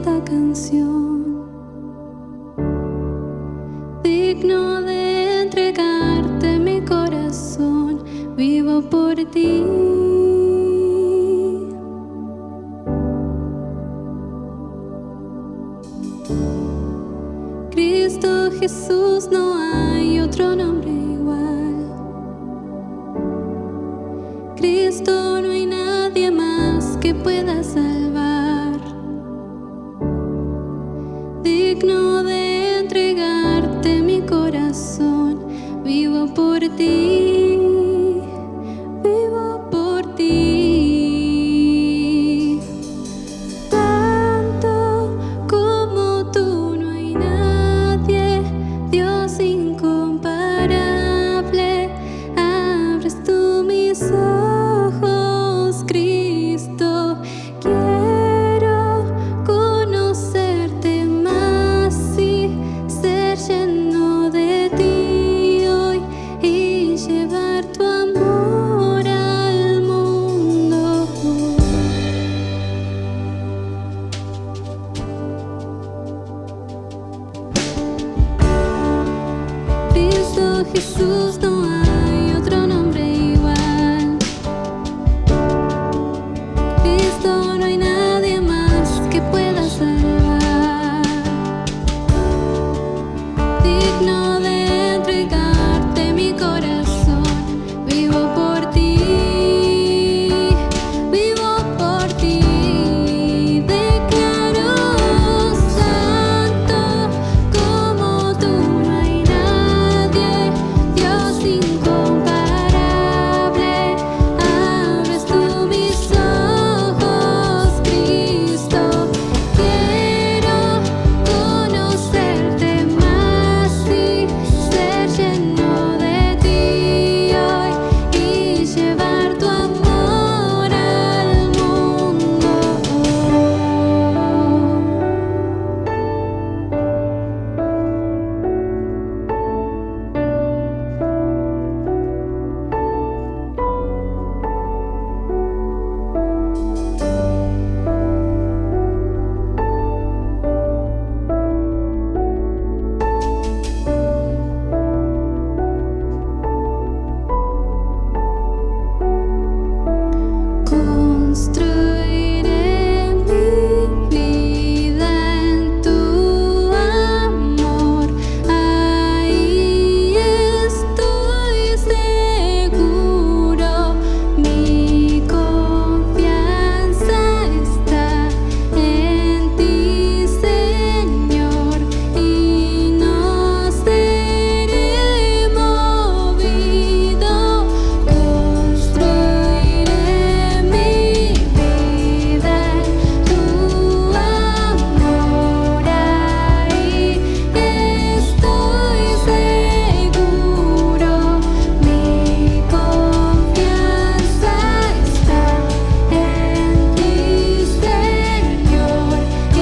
esta canción, digno de entregarte mi corazón, vivo por ti. Cristo Jesús, no hay otro nombre igual. Cristo, no hay nadie más que pueda salvar. Digno de entregarte mi corazón, vivo por ti, vivo por ti. Tanto como tú no hay nadie, Dios incomparable. Abres tú mis ojos, Cristo. Quiero conocerte más y ser lleno de ti hoy y llevar tu amor al mundo. Cristo Jesús, no hay otro nombre igual. Cristo, no hay nadie más que pueda salvar. Digno de entregarte mi corazón, vivo por ti, vivo por ti. Declaro santo como tú, no hay nadie, Dios incomparable. Abres tú mis ojos, Cristo. Quiero conocerte más y ser lleno de ti hoy y llevar tu amor al mundo. Construiré mi vida en tu amor, ahí estoy seguro. Mi confianza está en ti, Señor, y no seré movido. Construiré mi vida en tu amor, ahí estoy seguro. Mi confianza está en ti, Señor, y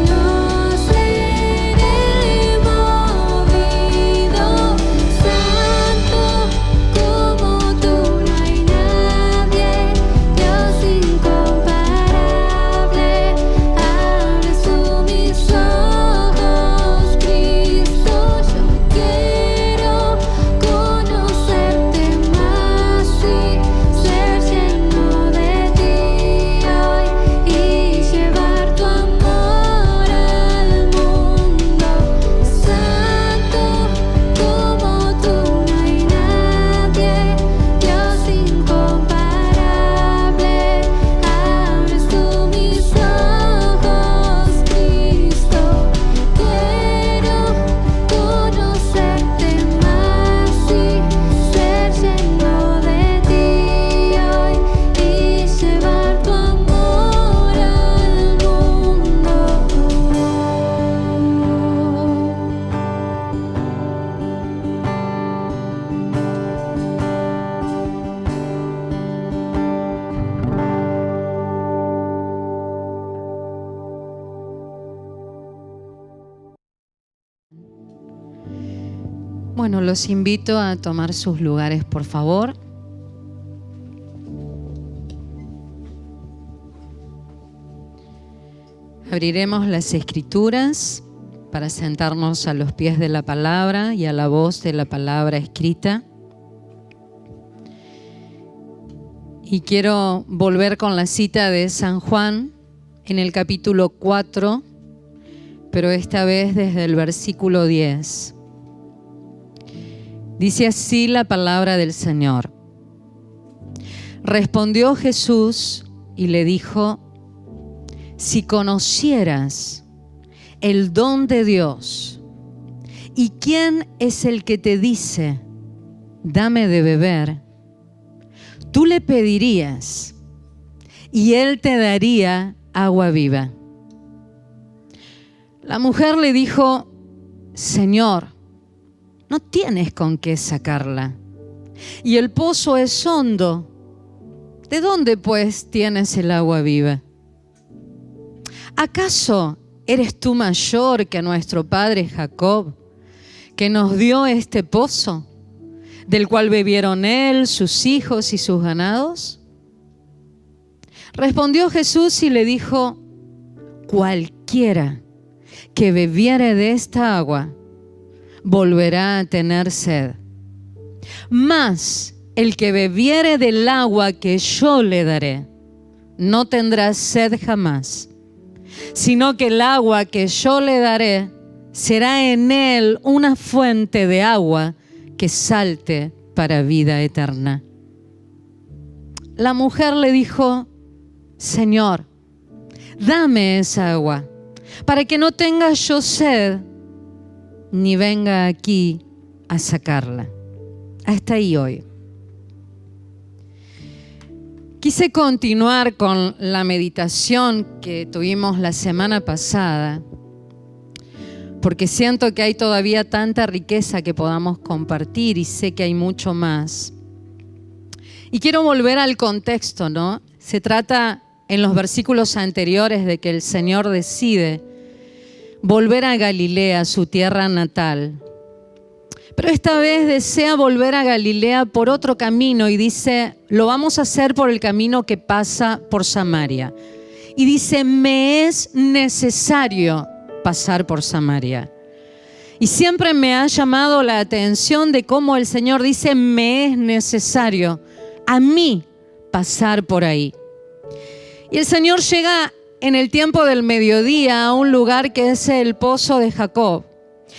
no seré movido. Santo como tú no hay nadie, Dios incomparable. Abres tú mis ojos, Cristo. Yo quiero conocerte más y ser lleno de ti hoy y llevar tu amor al mundo. Santo como tú no hay nadie, Dios incomparable. Abres tú mis ojos, Cristo. Quiero conocerte más y ser lleno de ti hoy y llevar tu amor al mundo. Bueno, los invito a tomar sus lugares, por favor. Abriremos las Escrituras para sentarnos a los pies de la palabra y a la voz de la palabra escrita. Y quiero volver con la cita de San Juan en el capítulo 4, pero esta vez desde el versículo 10. Dice así la palabra del Señor. Respondió Jesús y le dijo: si conocieras el don de Dios y quién es el que te dice, dame de beber, tú le pedirías y él te daría agua viva. La mujer le dijo: Señor, no tienes con qué sacarla, y el pozo es hondo. ¿De dónde pues tienes el agua viva? ¿Acaso eres tú mayor que nuestro padre Jacob, que nos dio este pozo, del cual bebieron él, sus hijos y sus ganados? Respondió Jesús y le dijo: cualquiera que bebiere de esta agua volverá a tener sed. Mas el que bebiere del agua que yo le daré no tendrá sed jamás, sino que el agua que yo le daré será en él una fuente de agua que salte para vida eterna. La mujer le dijo: Señor, dame esa agua, para que no tenga yo sed, ni venga aquí a sacarla. Hasta ahí hoy. Quise continuar con la meditación que tuvimos la semana pasada, porque siento que hay todavía tanta riqueza que podamos compartir y sé que hay mucho más. Y quiero volver al contexto, ¿no? Se trata en los versículos anteriores de que el Señor decide volver a Galilea, su tierra natal. Pero esta vez desea volver a Galilea por otro camino y dice: lo vamos a hacer por el camino que pasa por Samaria. Y dice: me es necesario pasar por Samaria. Y siempre me ha llamado la atención de cómo el Señor dice: me es necesario a mí pasar por ahí. Y el Señor llega en el tiempo del mediodía a un lugar que es el pozo de Jacob.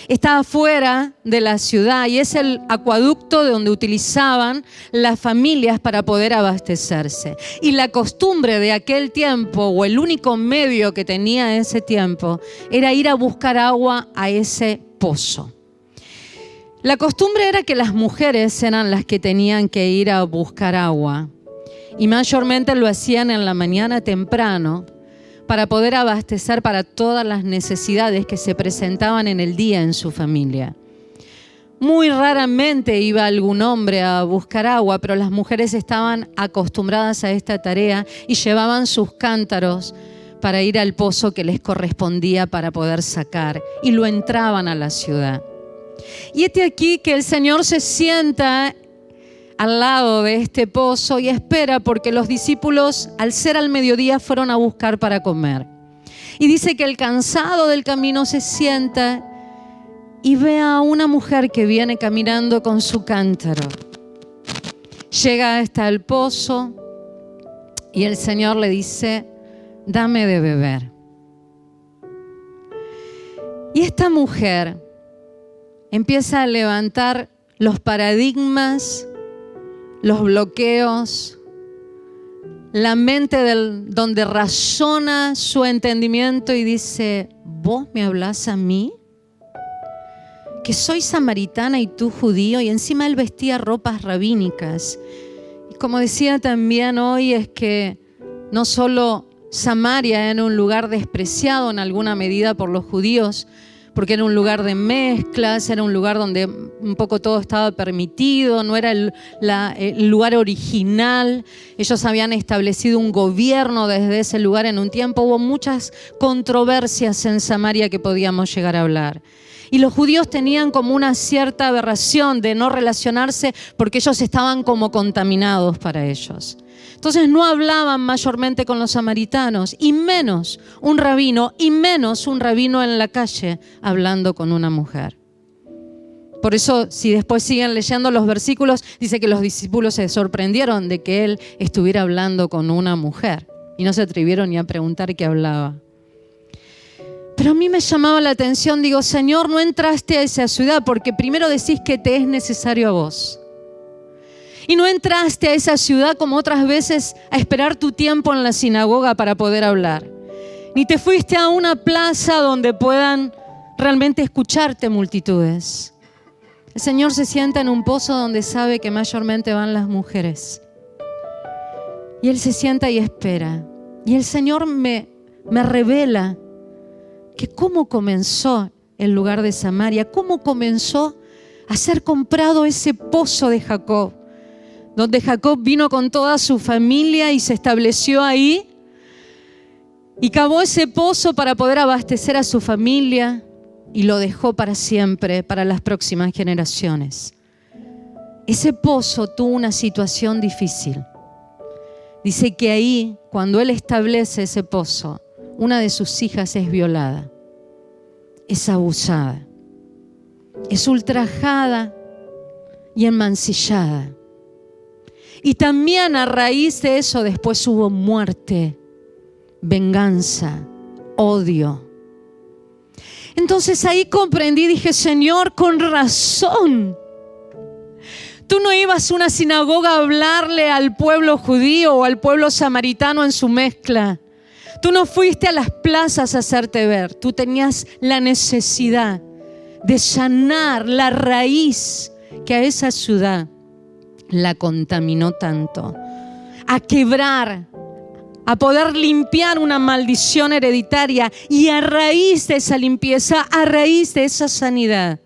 Está afuera de la ciudad y es el acueducto de donde utilizaban las familias para poder abastecerse. Y la costumbre de aquel tiempo, o el único medio que tenía ese tiempo, era ir a buscar agua a ese pozo. La costumbre era que las mujeres eran las que tenían que ir a buscar agua, y mayormente lo hacían en la mañana temprano, para poder abastecer para todas las necesidades que se presentaban en el día en su familia. Muy raramente iba algún hombre a buscar agua, pero las mujeres estaban acostumbradas a esta tarea y llevaban sus cántaros para ir al pozo que les correspondía para poder sacar, y lo entraban a la ciudad. Y este aquí que el Señor se sienta al lado de este pozo y espera, porque los discípulos, al ser al mediodía, fueron a buscar para comer. Y dice que el cansado del camino se sienta y ve a una mujer que viene caminando con su cántaro. Llega hasta el pozo y el Señor le dice: dame de beber. Y esta mujer empieza a levantar los paradigmas, los bloqueos, la mente donde razona su entendimiento y dice: ¿vos me hablás a mí? Que soy samaritana y tú judío. Y encima él vestía ropas rabínicas. Y como decía también hoy, es que no solo Samaria era un lugar despreciado en alguna medida por los judíos, porque era un lugar de mezclas, era un lugar donde un poco todo estaba permitido, no era el lugar original. Ellos habían establecido un gobierno desde ese lugar en un tiempo. Hubo muchas controversias en Samaria que podíamos llegar a hablar. Y los judíos tenían como una cierta aberración de no relacionarse porque ellos estaban como contaminados para ellos. Entonces no hablaban mayormente con los samaritanos, y menos un rabino en la calle hablando con una mujer. Por eso, si después siguen leyendo los versículos, dice que los discípulos se sorprendieron de que él estuviera hablando con una mujer y no se atrevieron ni a preguntar qué hablaba. Pero a mí me llamaba la atención, digo, Señor, no entraste a esa ciudad porque primero decís que te es necesario a vos. Y no entraste a esa ciudad como otras veces a esperar tu tiempo en la sinagoga para poder hablar. Ni te fuiste a una plaza donde puedan realmente escucharte multitudes. El Señor se sienta en un pozo donde sabe que mayormente van las mujeres. Y Él se sienta y espera. Y el Señor me revela que cómo comenzó el lugar de Samaria, cómo comenzó a ser comprado ese pozo de Jacob, donde Jacob vino con toda su familia y se estableció ahí y cavó ese pozo para poder abastecer a su familia y lo dejó para siempre, para las próximas generaciones. Ese pozo tuvo una situación difícil. Dice que ahí, cuando él establece ese pozo, una de sus hijas es violada, es abusada, es ultrajada y enmancillada. Y también a raíz de eso después hubo muerte, venganza, odio. Entonces ahí comprendí, dije, Señor, con razón. Tú no ibas a una sinagoga a hablarle al pueblo judío o al pueblo samaritano en su mezcla. Tú no fuiste a las plazas a hacerte ver. Tú tenías la necesidad de sanar la raíz que a esa ciudad la contaminó tanto, a quebrar, a poder limpiar una maldición hereditaria y a raíz de esa limpieza, a raíz de esa sanidad,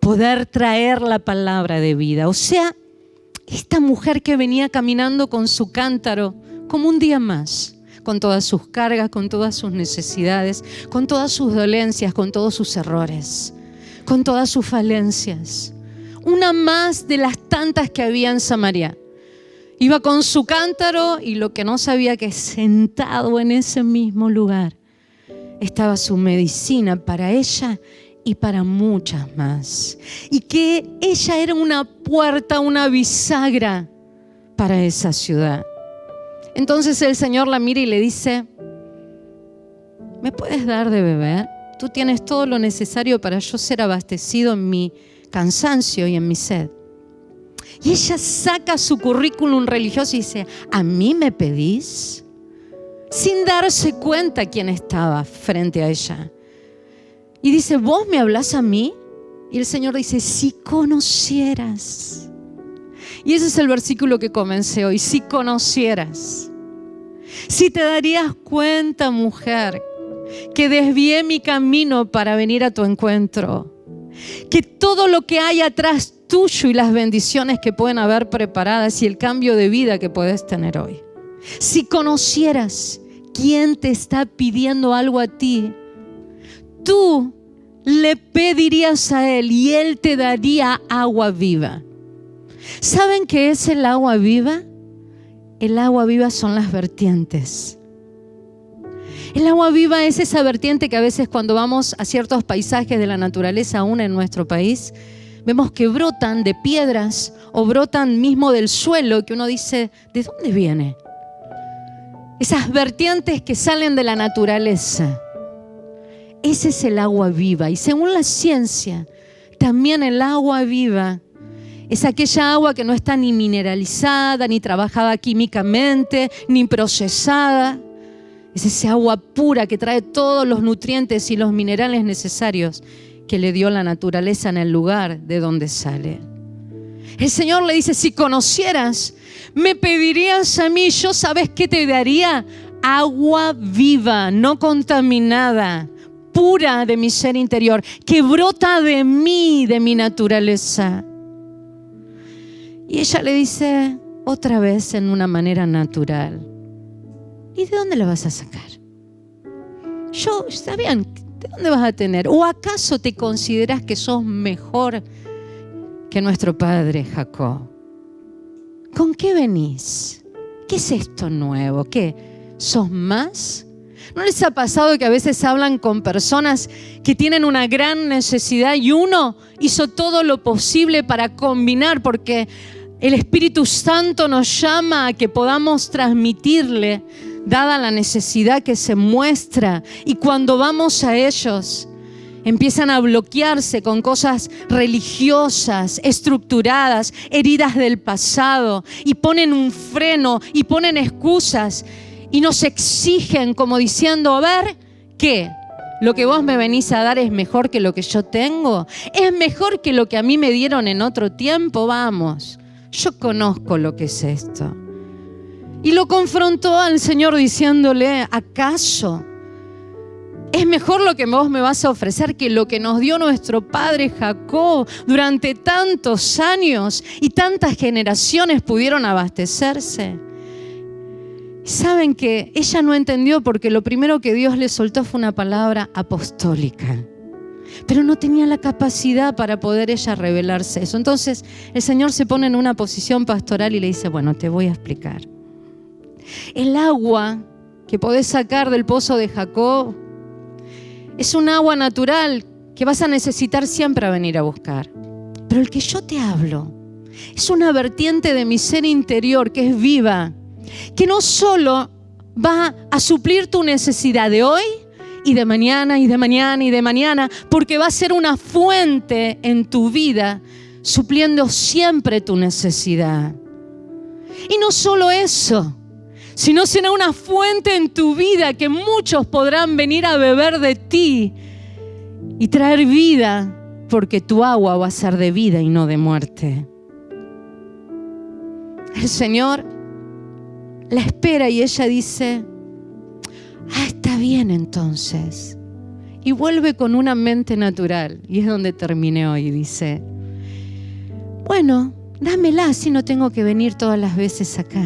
poder traer la palabra de vida. O sea, esta mujer que venía caminando con su cántaro como un día más, con todas sus cargas, con todas sus necesidades, con todas sus dolencias, con todos sus errores, con todas sus falencias. Una más de las tantas que había en Samaria. Iba con su cántaro y lo que no sabía que sentado en ese mismo lugar estaba su medicina para ella y para muchas más. Y que ella era una puerta, una bisagra para esa ciudad. Entonces el Señor la mira y le dice, ¿me puedes dar de beber? Tú tienes todo lo necesario para yo ser abastecido en mi cansancio y en mi sed. Y ella saca su currículum religioso y dice, ¿a mí me pedís? Sin darse cuenta quién estaba frente a ella. Y dice, ¿vos me hablás a mí? Y el Señor dice, si conocieras. Y ese es el versículo que comencé hoy, si conocieras. Si te darías cuenta, mujer, que desvié mi camino para venir a tu encuentro. Que todo lo que hay atrás tuyo y las bendiciones que pueden haber preparadas y el cambio de vida que puedes tener hoy. Si conocieras quién te está pidiendo algo a ti, tú le pedirías a él y él te daría agua viva. ¿Saben qué es el agua viva? El agua viva son las vertientes. El agua viva es esa vertiente que a veces cuando vamos a ciertos paisajes de la naturaleza, aún en nuestro país, vemos que brotan de piedras o brotan mismo del suelo, que uno dice, ¿de dónde viene? Esas vertientes que salen de la naturaleza. Ese es el agua viva. Y según la ciencia, también el agua viva es aquella agua que no está ni mineralizada, ni trabajada químicamente, ni procesada. Es ese agua pura que trae todos los nutrientes y los minerales necesarios que le dio la naturaleza en el lugar de donde sale. El Señor le dice, si conocieras, me pedirías a mí, yo sabes qué te daría, agua viva, no contaminada, pura de mi ser interior, que brota de mí, de mi naturaleza. Y ella le dice otra vez en una manera natural, ¿y de dónde la vas a sacar? Está bien, ¿de dónde vas a tener? ¿O acaso te consideras que sos mejor que nuestro padre Jacob? ¿Con qué venís? ¿Qué es esto nuevo? ¿Qué? ¿Sos más? ¿No les ha pasado que a veces hablan con personas que tienen una gran necesidad y uno hizo todo lo posible para combinar porque el Espíritu Santo nos llama a que podamos transmitirle, dada la necesidad que se muestra? Y cuando vamos a ellos, empiezan a bloquearse con cosas religiosas, estructuradas, heridas del pasado, y ponen un freno y ponen excusas y nos exigen como diciendo, a ver, ¿qué? ¿Lo que vos me venís a dar es mejor que lo que yo tengo? ¿Es mejor que lo que a mí me dieron en otro tiempo? Vamos, yo conozco lo que es esto. Y lo confrontó al Señor diciéndole, ¿acaso es mejor lo que vos me vas a ofrecer que lo que nos dio nuestro padre Jacob durante tantos años y tantas generaciones pudieron abastecerse? Saben que ella no entendió porque lo primero que Dios le soltó fue una palabra apostólica, pero no tenía la capacidad para poder ella revelarse eso. Entonces el Señor se pone en una posición pastoral y le dice, bueno, te voy a explicar. El agua que podés sacar del pozo de Jacob es un agua natural que vas a necesitar siempre a venir a buscar. Pero el que yo te hablo es una vertiente de mi ser interior que es viva, que no solo va a suplir tu necesidad de hoy y de mañana y de mañana y de mañana, porque va a ser una fuente en tu vida, supliendo siempre tu necesidad. Y no solo eso, sino será una fuente en tu vida que muchos podrán venir a beber de ti y traer vida, porque tu agua va a ser de vida y no de muerte. El Señor la espera y ella dice, está bien entonces. Y vuelve con una mente natural, y es donde terminé hoy. Dice, bueno, dámela, así no tengo que venir todas las veces acá.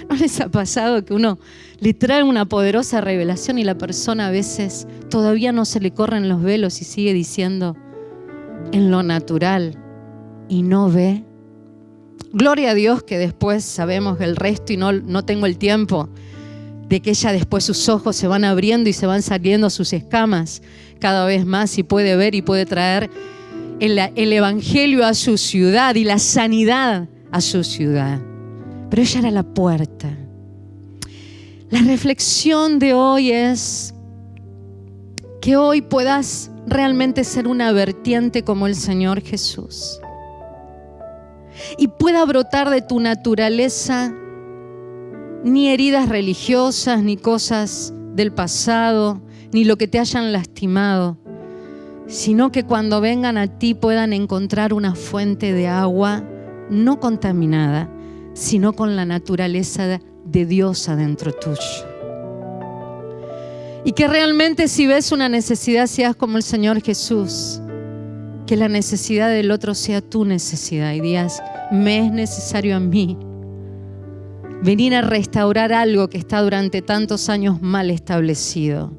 ¿No les ha pasado que uno le trae una poderosa revelación y la persona a veces todavía no se le corren los velos y sigue diciendo en lo natural y no ve? Gloria a Dios que después sabemos el resto y no tengo el tiempo de que ella después sus ojos se van abriendo y se van saliendo sus escamas cada vez más y puede ver y puede traer el evangelio a su ciudad y la sanidad a su ciudad. Pero ella era la puerta. La reflexión de hoy es que hoy puedas realmente ser una vertiente como el Señor Jesús. Y pueda brotar de tu naturaleza ni heridas religiosas, ni cosas del pasado, ni lo que te hayan lastimado, sino que cuando vengan a ti puedan encontrar una fuente de agua no contaminada, sino con la naturaleza de Dios adentro tuyo. Y que realmente si ves una necesidad seas como el Señor Jesús, que la necesidad del otro sea tu necesidad y digas, me es necesario a mí venir a restaurar algo que está durante tantos años mal establecido.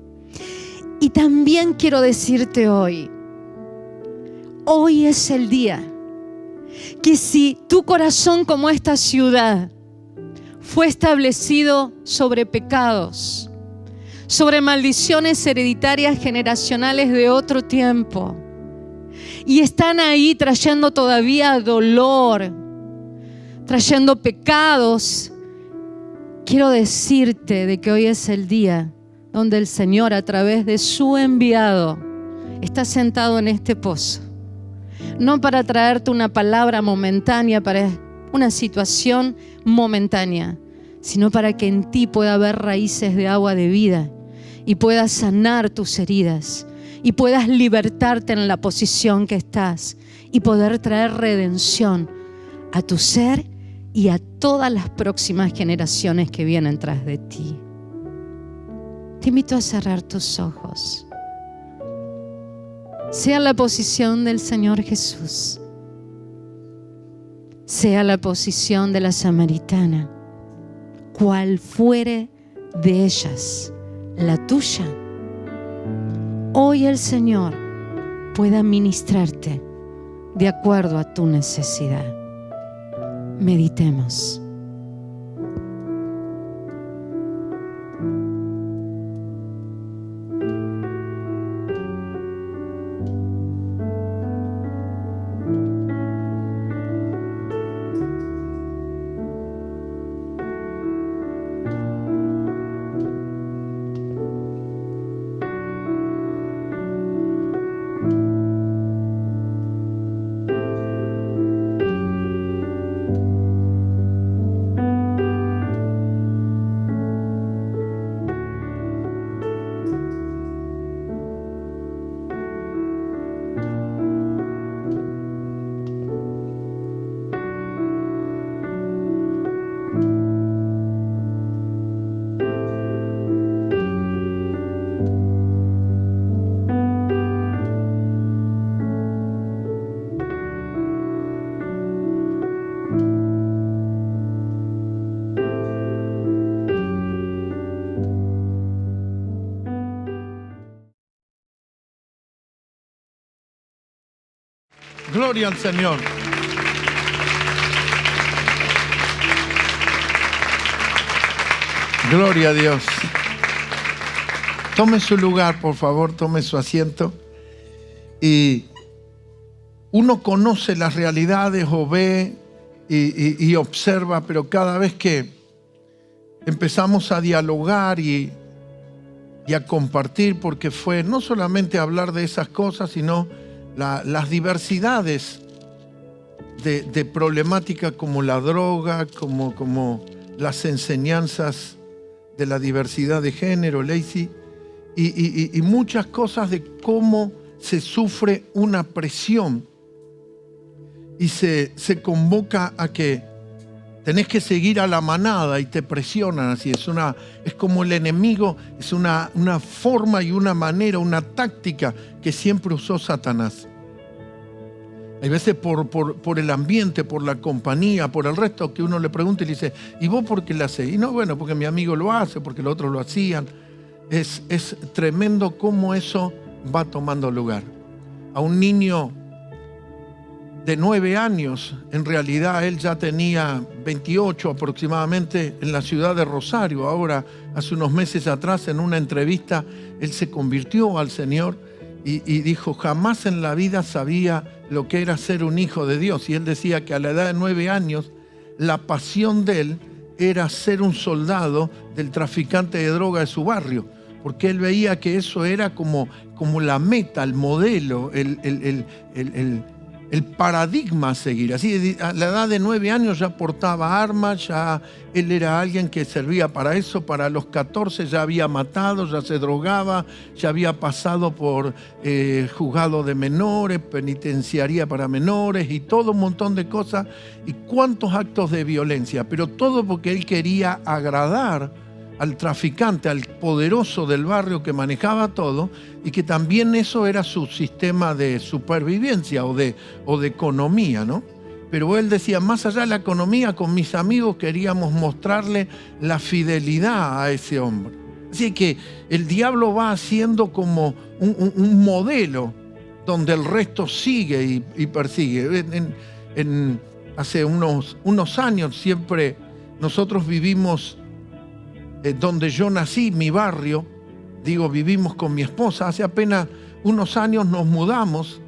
Y también quiero decirte hoy es el día que si tu corazón como esta ciudad fue establecido sobre pecados, sobre maldiciones hereditarias generacionales de otro tiempo, y están ahí trayendo todavía dolor, trayendo pecados, quiero decirte de que hoy es el día donde el Señor a través de su enviado está sentado en este pozo, no para traerte una palabra momentánea, para una situación momentánea, sino para que en ti pueda haber raíces de agua de vida y puedas sanar tus heridas y puedas libertarte en la posición que estás y poder traer redención a tu ser y a todas las próximas generaciones que vienen tras de ti. Te invito a cerrar tus ojos. Sea la posición del Señor Jesús, sea la posición de la samaritana, cual fuere de ellas la tuya, hoy el Señor pueda ministrarte de acuerdo a tu necesidad. Meditemos. Gloria al Señor. Gloria a Dios. Tome su lugar, por favor, tome su asiento. Y uno conoce las realidades o ve y observa, pero cada vez que empezamos a dialogar y a compartir, porque fue no solamente hablar de esas cosas, sino las diversidades de problemática como la droga, como las enseñanzas de la diversidad de género, Lacey, y muchas cosas de cómo se sufre una presión y se convoca a que tenés que seguir a la manada y te presionan así. Es como el enemigo, es una forma y una manera, una táctica que siempre usó Satanás. Hay veces por el ambiente, por la compañía, por el resto, que uno le pregunta y le dice, ¿y vos por qué lo hacés? Y no, bueno, porque mi amigo lo hace, porque los otros lo hacían. Es tremendo cómo eso va tomando lugar. A un niño de 9 años, en realidad él ya tenía 28 aproximadamente, en la ciudad de Rosario. Ahora, hace unos meses atrás, en una entrevista, él se convirtió al Señor y dijo, jamás en la vida sabía lo que era ser un hijo de Dios. Y él decía que a la edad de 9 años, la pasión de él era ser un soldado del traficante de droga de su barrio, porque él veía que eso era como la meta, el modelo, el paradigma a seguir. Así, a la edad de 9 años ya portaba armas, ya él era alguien que servía para eso. Para los 14 ya había matado, ya se drogaba, ya había pasado por juzgado de menores, penitenciaría para menores y todo un montón de cosas. Y cuántos actos de violencia, pero todo porque él quería agradar al traficante, al poderoso del barrio que manejaba todo, y que también eso era su sistema de supervivencia o de economía, ¿no? Pero él decía, más allá de la economía, con mis amigos queríamos mostrarle la fidelidad a ese hombre. Así que el diablo va haciendo como un modelo donde el resto sigue y persigue. Hace unos años siempre nosotros vivimos donde yo nací, mi barrio, vivimos con mi esposa. Hace apenas unos años nos mudamos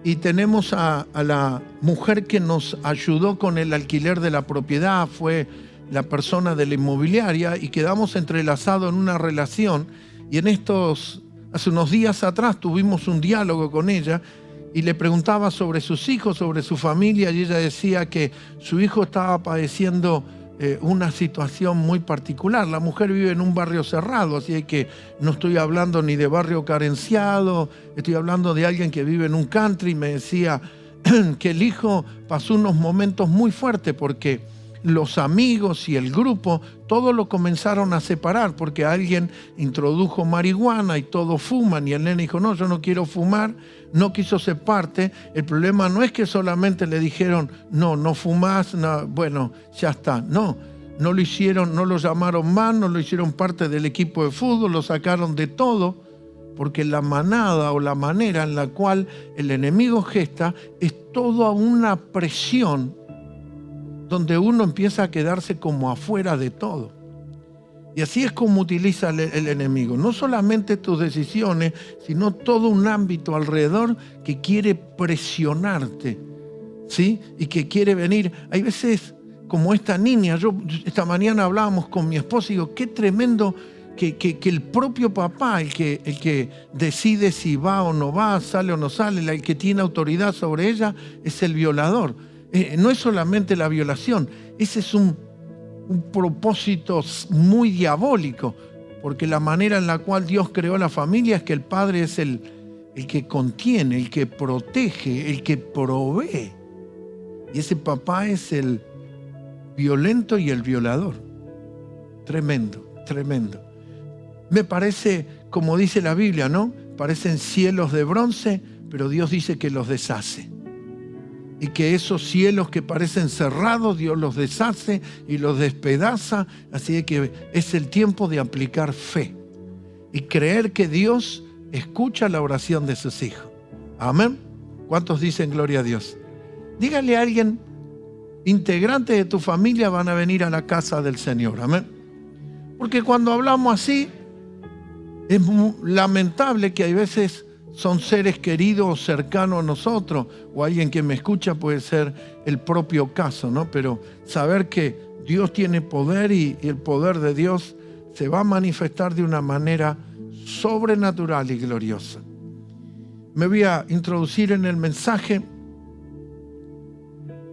y tenemos a la mujer que nos ayudó con el alquiler de la propiedad, fue la persona de la inmobiliaria, y quedamos entrelazados en una relación. Y hace unos días atrás tuvimos un diálogo con ella y le preguntaba sobre sus hijos, sobre su familia, y ella decía que su hijo estaba padeciendo una situación muy particular. La mujer vive en un barrio cerrado, así que no estoy hablando ni de barrio carenciado, estoy hablando de alguien que vive en un country. Me decía que el hijo pasó unos momentos muy fuertes porque los amigos y el grupo, todos lo comenzaron a separar porque alguien introdujo marihuana y todos fuman, y el nene dijo, no, yo no quiero fumar, no quiso ser parte. El problema no es que solamente le dijeron, no fumás, no, bueno, ya está. No lo hicieron, no lo llamaron más, no lo hicieron parte del equipo de fútbol, lo sacaron de todo, porque la manada o la manera en la cual el enemigo gesta es toda una presión donde uno empieza a quedarse como afuera de todo. Y así es como utiliza el enemigo. No solamente tus decisiones, sino todo un ámbito alrededor que quiere presionarte, ¿sí? Y que quiere venir. Hay veces, como esta niña, esta mañana hablábamos con mi esposa y digo, qué tremendo que el propio papá, el que decide si va o no va, sale o no sale, el que tiene autoridad sobre ella, es el violador. No es solamente la violación, ese es un propósito muy diabólico, porque la manera en la cual Dios creó la familia es que el padre es el que contiene, el que protege, el que provee. Y ese papá es el violento y el violador. Tremendo, tremendo. Me parece, como dice la Biblia, ¿no? Parecen cielos de bronce, pero Dios dice que los deshace. Y que esos cielos que parecen cerrados, Dios los deshace y los despedaza. Así que es el tiempo de aplicar fe y creer que Dios escucha la oración de sus hijos. Amén. ¿Cuántos dicen gloria a Dios? Dígale a alguien, integrantes de tu familia van a venir a la casa del Señor. Amén. Porque cuando hablamos así, es lamentable que hay veces son seres queridos cercanos a nosotros, o alguien que me escucha puede ser el propio caso, ¿no? Pero saber que Dios tiene poder y el poder de Dios se va a manifestar de una manera sobrenatural y gloriosa. Me voy a introducir en el mensaje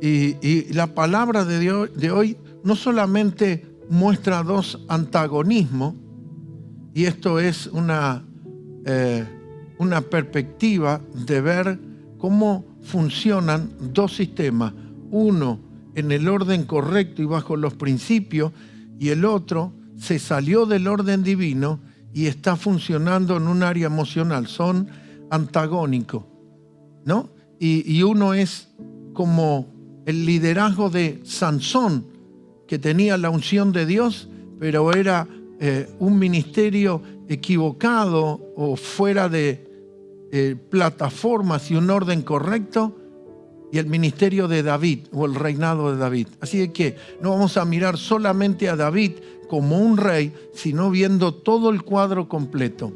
y la palabra de hoy no solamente muestra dos antagonismos, y esto es una perspectiva de ver cómo funcionan dos sistemas, uno en el orden correcto y bajo los principios, y el otro se salió del orden divino y está funcionando en un área emocional. Son antagónicos, ¿no? Y uno es como el liderazgo de Sansón, que tenía la unción de Dios, pero era un ministerio equivocado o fuera de plataformas y un orden correcto, y el ministerio de David o el reinado de David. Así que no vamos a mirar solamente a David como un rey, sino viendo todo el cuadro completo.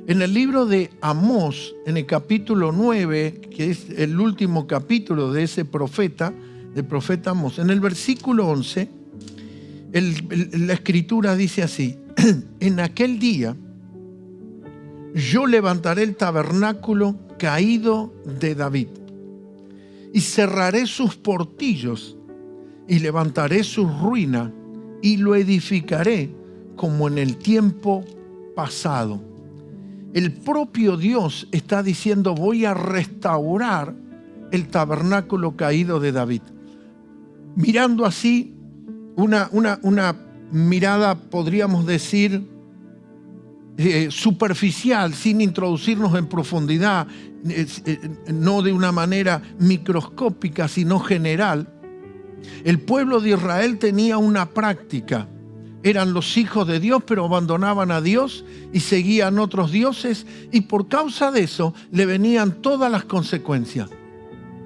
En el libro de Amós, en el capítulo 9, que es el último capítulo de ese profeta, del profeta Amós, en el versículo 11, la escritura dice así: en aquel día yo levantaré el tabernáculo caído de David y cerraré sus portillos y levantaré sus ruinas y lo edificaré como en el tiempo pasado. El propio Dios está diciendo: voy a restaurar el tabernáculo caído de David. Mirando así, una mirada, podríamos decir, superficial, sin introducirnos en profundidad, no de una manera microscópica, sino general. El pueblo de Israel tenía una práctica. Eran los hijos de Dios, pero abandonaban a Dios y seguían otros dioses, y por causa de eso le venían todas las consecuencias.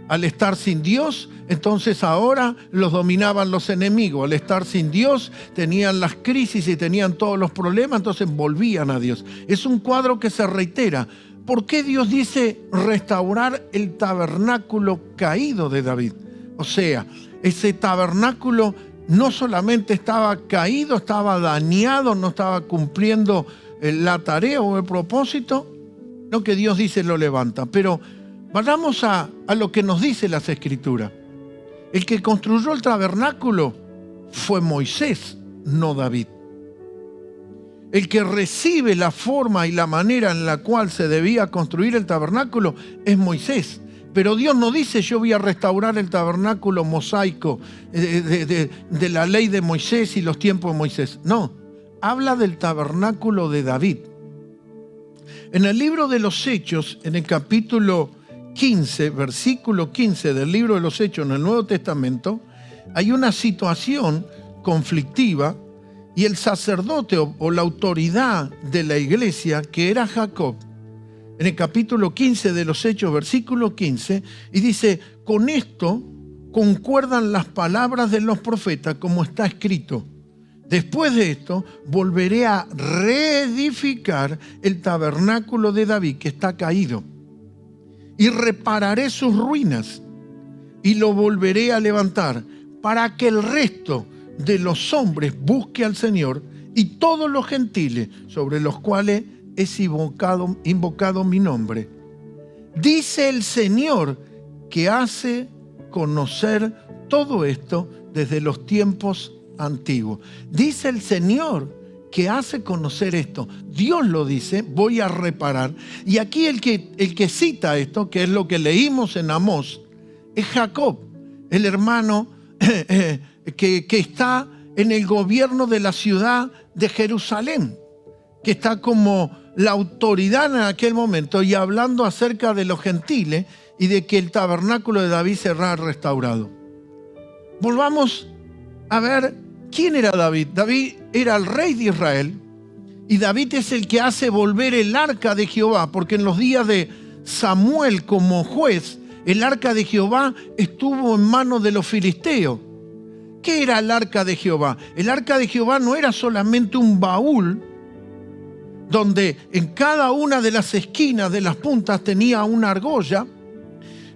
Al estar sin Dios, entonces ahora los dominaban los enemigos. Al estar sin Dios, tenían las crisis y tenían todos los problemas, entonces volvían a Dios. Es un cuadro que se reitera. ¿Por qué Dios dice restaurar el tabernáculo caído de David? O sea, ese tabernáculo no solamente estaba caído, estaba dañado, no estaba cumpliendo la tarea o el propósito, no, que Dios dice lo levanta. Pero vayamos a lo que nos dice las Escrituras. El que construyó el tabernáculo fue Moisés, no David. El que recibe la forma y la manera en la cual se debía construir el tabernáculo es Moisés. Pero Dios no dice: yo voy a restaurar el tabernáculo mosaico de la ley de Moisés y los tiempos de Moisés. No, habla del tabernáculo de David. En el libro de los Hechos, en el capítulo 15, versículo 15 del libro de los Hechos en el Nuevo Testamento, hay una situación conflictiva, y el sacerdote o la autoridad de la iglesia, que era Jacob, en el capítulo 15 de los Hechos, versículo 15, y dice: con esto concuerdan las palabras de los profetas, como está escrito: después de esto volveré a reedificar el tabernáculo de David que está caído, y repararé sus ruinas y lo volveré a levantar, para que el resto de los hombres busque al Señor, y todos los gentiles sobre los cuales es invocado mi nombre. Dice el Señor, que hace conocer todo esto desde los tiempos antiguos. Dice el Señor que hace conocer esto. Dios lo dice: voy a reparar. Y aquí el que cita esto, que es lo que leímos en Amós, es Jacob, el hermano que está en el gobierno de la ciudad de Jerusalén, que está como la autoridad en aquel momento, y hablando acerca de los gentiles y de que el tabernáculo de David será restaurado. Volvamos a ver quién era David. David era el rey de Israel, y David es el que hace volver el arca de Jehová, porque en los días de Samuel como juez, El arca de Jehová estuvo en manos de los filisteos. ¿Qué era el arca de Jehová? El arca de Jehová no era solamente un baúl donde en cada una de las esquinas de las puntas tenía una argolla,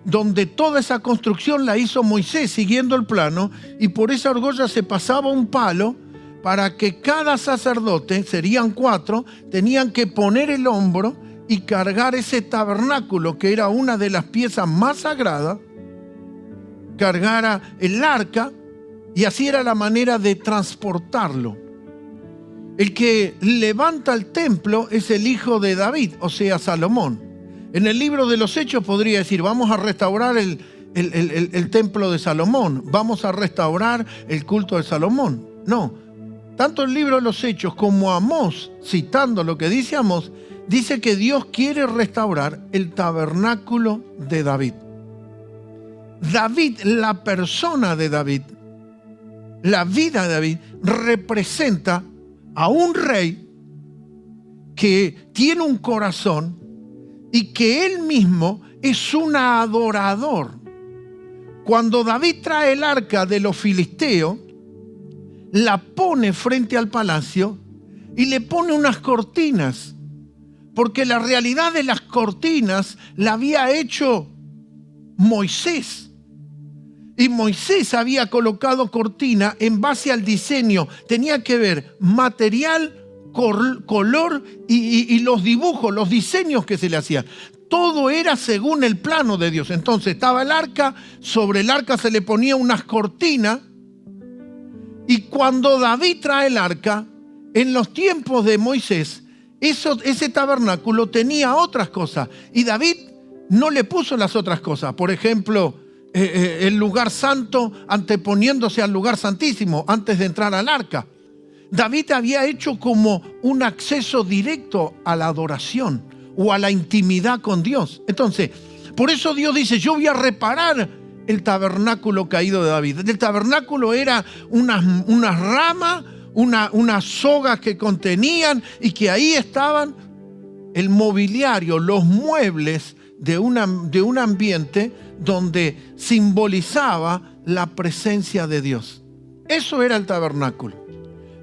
donde toda esa construcción la hizo Moisés siguiendo el plano, y por esa argolla se pasaba un palo para que cada sacerdote, serían 4, tenían que poner el hombro y cargar ese tabernáculo, que era una de las piezas más sagradas, cargara el arca, y así era la manera de transportarlo. El que levanta el templo es el hijo de David, o sea, Salomón. En el libro de los Hechos podría decir, vamos a restaurar el templo de Salomón, vamos a restaurar el culto de Salomón. No, tanto el libro de los Hechos como Amós, citando lo que dice Amós, dice que Dios quiere restaurar el tabernáculo de David. David, la persona de David, la vida de David, representa a un rey que tiene un corazón y que él mismo es un adorador. Cuando David trae el arca de los filisteos, la pone frente al palacio y le pone unas cortinas, porque la realidad de las cortinas la había hecho Moisés. Y Moisés había colocado cortina en base al diseño. Tenía que ver material, color y los dibujos, los diseños que se le hacían. Todo era según el plano de Dios. Entonces estaba el arca, sobre el arca se le ponía unas cortinas. Y cuando David trae el arca, en los tiempos de Moisés, ese tabernáculo tenía otras cosas. Y David no le puso las otras cosas. Por ejemplo, el lugar santo anteponiéndose al lugar santísimo antes de entrar al arca. David había hecho como un acceso directo a la adoración o a la intimidad con Dios. Entonces, por eso Dios dice, yo voy a reparar el tabernáculo caído de David. El tabernáculo era unas ramas, unas sogas que contenían, y que ahí estaban el mobiliario, los muebles de un ambiente donde simbolizaba la presencia de Dios. Eso era el tabernáculo.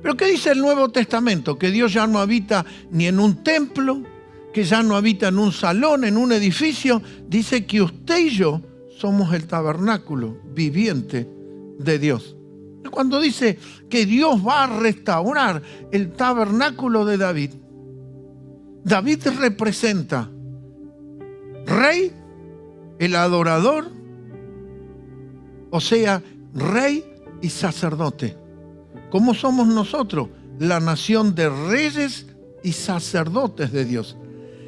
Pero ¿qué dice el Nuevo Testamento? Que Dios ya no habita ni en un templo, que ya no habita en un salón, en un edificio. Dice que usted y yo somos el tabernáculo viviente de Dios. Cuando dice que Dios va a restaurar el tabernáculo de David, David representa rey, el adorador, o sea, rey y sacerdote. ¿Cómo somos nosotros? La nación de reyes y sacerdotes de Dios.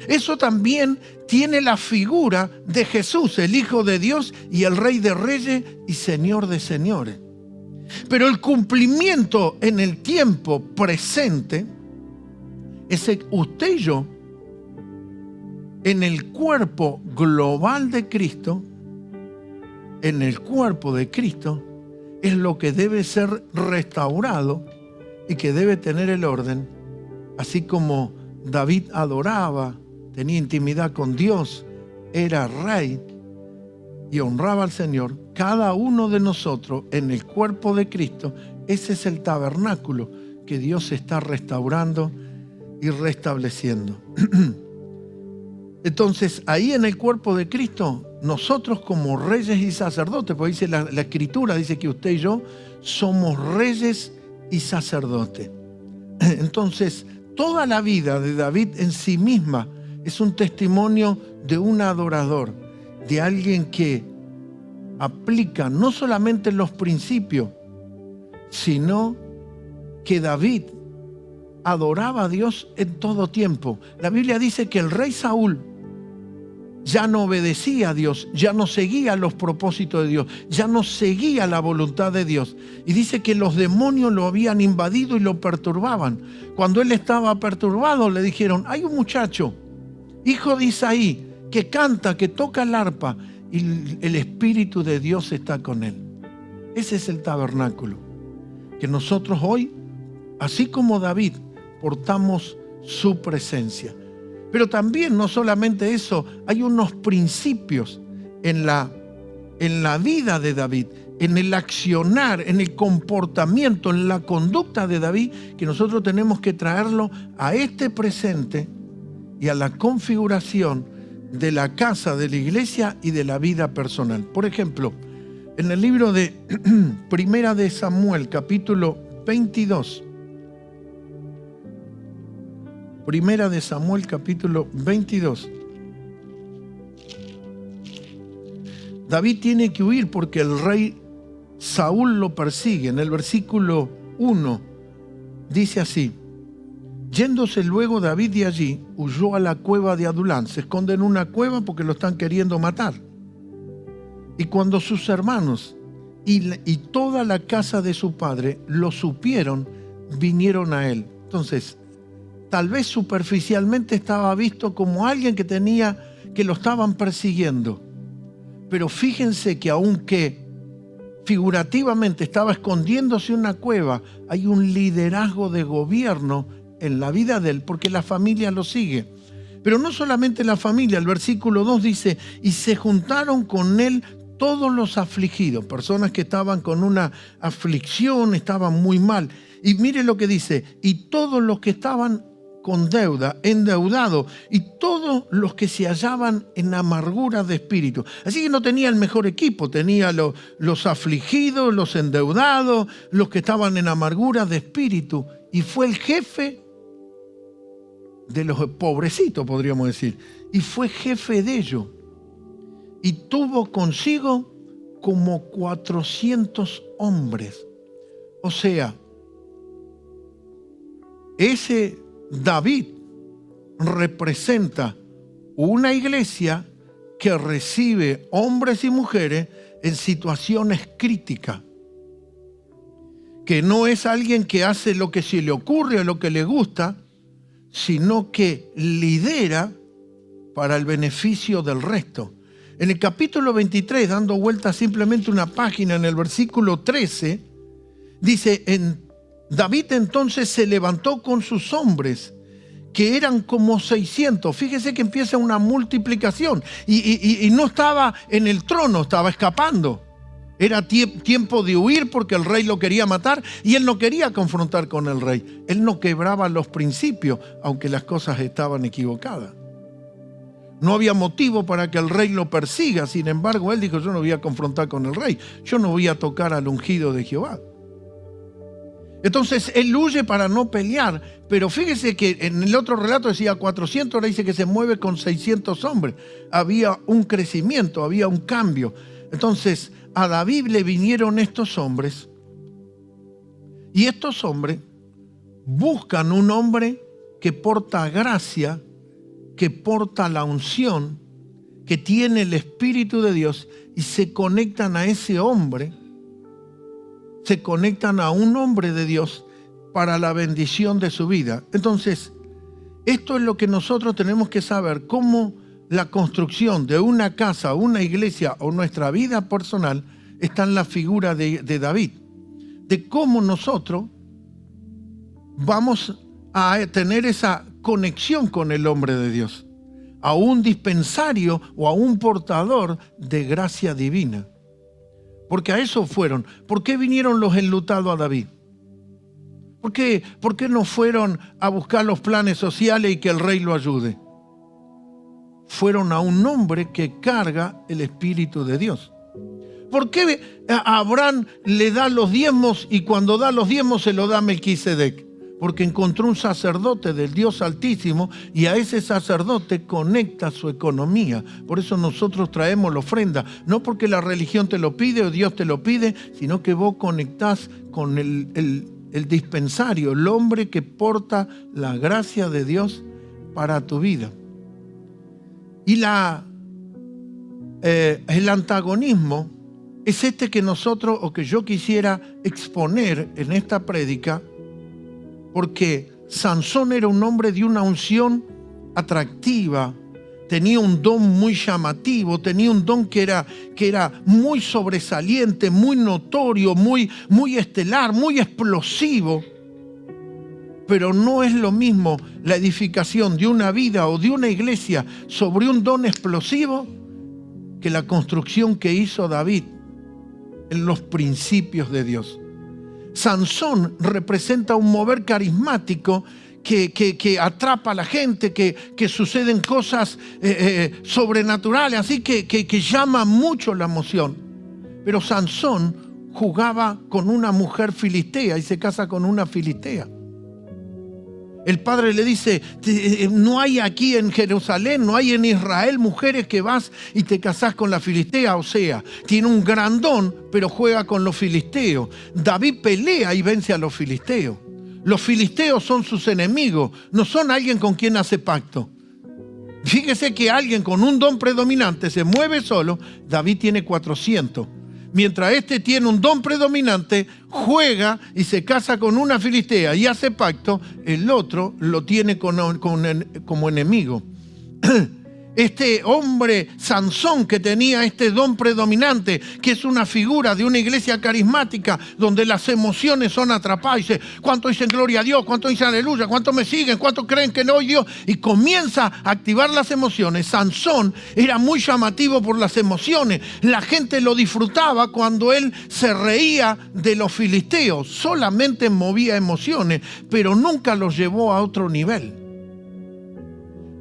Eso también tiene la figura de Jesús, el Hijo de Dios y el Rey de Reyes y Señor de Señores. Pero el cumplimiento en el tiempo presente es usted y yo, en el cuerpo global de Cristo, en el cuerpo de Cristo, es lo que debe ser restaurado y que debe tener el orden, así como David adoraba, tenía intimidad con Dios, era rey y honraba al Señor. Cada uno de nosotros en el cuerpo de Cristo, ese es el tabernáculo que Dios está restaurando y restableciendo. Entonces, ahí en el cuerpo de Cristo, nosotros como reyes y sacerdotes, porque dice la Escritura, dice que usted y yo somos reyes y sacerdotes. Entonces, toda la vida de David en sí misma es un testimonio de un adorador, de alguien que aplica no solamente los principios, sino que David adoraba a Dios en todo tiempo. La Biblia dice que el rey Saúl ya no obedecía a Dios, ya no seguía los propósitos de Dios, ya no seguía la voluntad de Dios. Y dice que los demonios lo habían invadido y lo perturbaban. Cuando él estaba perturbado, le dijeron, hay un muchacho, hijo de Isaí, que canta, que toca el arpa, y el Espíritu de Dios está con él. Ese es el tabernáculo, que nosotros hoy, así como David, portamos su presencia. Pero también, no solamente eso, hay unos principios en la vida de David, en el accionar, en el comportamiento, en la conducta de David, que nosotros tenemos que traerlo a este presente y a la configuración de la casa, de la iglesia y de la vida personal. Por ejemplo, en el libro de Primera de Samuel, capítulo 22. Primera de Samuel, capítulo 22. David tiene que huir porque el rey Saúl lo persigue. En el versículo 1 dice así: yéndose luego David de allí, huyó a la cueva de Adulán. Se esconde en una cueva porque lo están queriendo matar. Y cuando sus hermanos y toda la casa de su padre lo supieron, vinieron a él. Entonces, tal vez superficialmente estaba visto como alguien que lo estaban persiguiendo. Pero fíjense que aunque figurativamente estaba escondiéndose en una cueva, hay un liderazgo de gobierno en la vida de él, porque la familia lo sigue. Pero no solamente la familia, el versículo 2 dice: y se juntaron con él todos los afligidos, personas que estaban con una aflicción, estaban muy mal. Y mire lo que dice: y todos los que estaban con deuda, endeudados, y todos los que se hallaban en amargura de espíritu. Así que no tenía el mejor equipo, tenía los afligidos, los endeudados, los que estaban en amargura de espíritu, y fue el jefe de los pobrecitos, podríamos decir, y fue jefe de ellos, y tuvo consigo como 400 hombres. O sea, ese David representa una iglesia que recibe hombres y mujeres en situaciones críticas, que no es alguien que hace lo que se le ocurre o lo que le gusta, sino que lidera para el beneficio del resto. En el capítulo 23, dando vuelta simplemente una página, en el versículo 13, dice: David entonces se levantó con sus hombres, que eran como 600. Fíjese que empieza una multiplicación. Y no estaba en el trono, estaba escapando. Era tiempo de huir porque el rey lo quería matar y él no quería confrontar con el rey. Él no quebraba los principios, aunque las cosas estaban equivocadas. No había motivo para que el rey lo persiga. Sin embargo, él dijo: yo no voy a confrontar con el rey. Yo no voy a tocar al ungido de Jehová. Entonces él huye para no pelear, pero fíjese que en el otro relato decía 400, ahora dice que se mueve con 600 hombres. Había un crecimiento, había un cambio. Entonces a David le vinieron estos hombres, y estos hombres buscan un hombre que porta gracia, que porta la unción, que tiene el Espíritu de Dios, y se conectan a ese hombre. Se conectan a un hombre de Dios para la bendición de su vida. Entonces, esto es lo que nosotros tenemos que saber: cómo la construcción de una casa, una iglesia o nuestra vida personal está en la figura de David. De cómo nosotros vamos a tener esa conexión con el hombre de Dios, a un dispensario o a un portador de gracia divina. Porque a eso fueron. ¿Por qué vinieron los enlutados a David? ¿Por qué no fueron a buscar los planes sociales y que el rey lo ayude? Fueron a un hombre que carga el Espíritu de Dios. ¿Por qué a Abraham le da los diezmos y cuando da los diezmos se lo da a Melquisedec? Porque encontró un sacerdote del Dios Altísimo y a ese sacerdote conecta su economía. Por eso nosotros traemos la ofrenda, no porque la religión te lo pide o Dios te lo pide, sino que vos conectás con el dispensario, el hombre que porta la gracia de Dios para tu vida. Y el antagonismo es este que nosotros, o que yo quisiera exponer en esta prédica, porque Sansón era un hombre de una unción atractiva, tenía un don muy llamativo, tenía un don que era muy sobresaliente, muy notorio, muy estelar, muy explosivo. Pero no es lo mismo la edificación de una vida o de una iglesia sobre un don explosivo que la construcción que hizo David en los principios de Dios. Sansón representa un mover carismático que atrapa a la gente, que suceden cosas sobrenaturales, así que llama mucho la emoción. Pero Sansón jugaba con una mujer filistea y se casa con una filistea. El padre le dice, no hay aquí en Jerusalén, no hay en Israel mujeres que vas y te casás con la filistea. O sea, tiene un gran don, pero juega con los filisteos. David pelea y vence a los filisteos. Los filisteos son sus enemigos, no son alguien con quien hace pacto. Fíjese que alguien con un don predominante se mueve solo. David tiene 400. Mientras este tiene un don predominante, juega y se casa con una filistea y hace pacto, el otro lo tiene como enemigo. Este hombre Sansón, que tenía este don predominante, que es una figura de una iglesia carismática donde las emociones son atrapadas, y dice, ¿cuánto dicen gloria a Dios? ¿Cuánto dicen aleluya? ¿Cuánto me siguen? ¿Cuánto creen que no hay Dios? Y comienza a activar las emociones. Sansón era muy llamativo por las emociones. La gente lo disfrutaba cuando él se reía de los filisteos. Solamente movía emociones, pero nunca los llevó a otro nivel.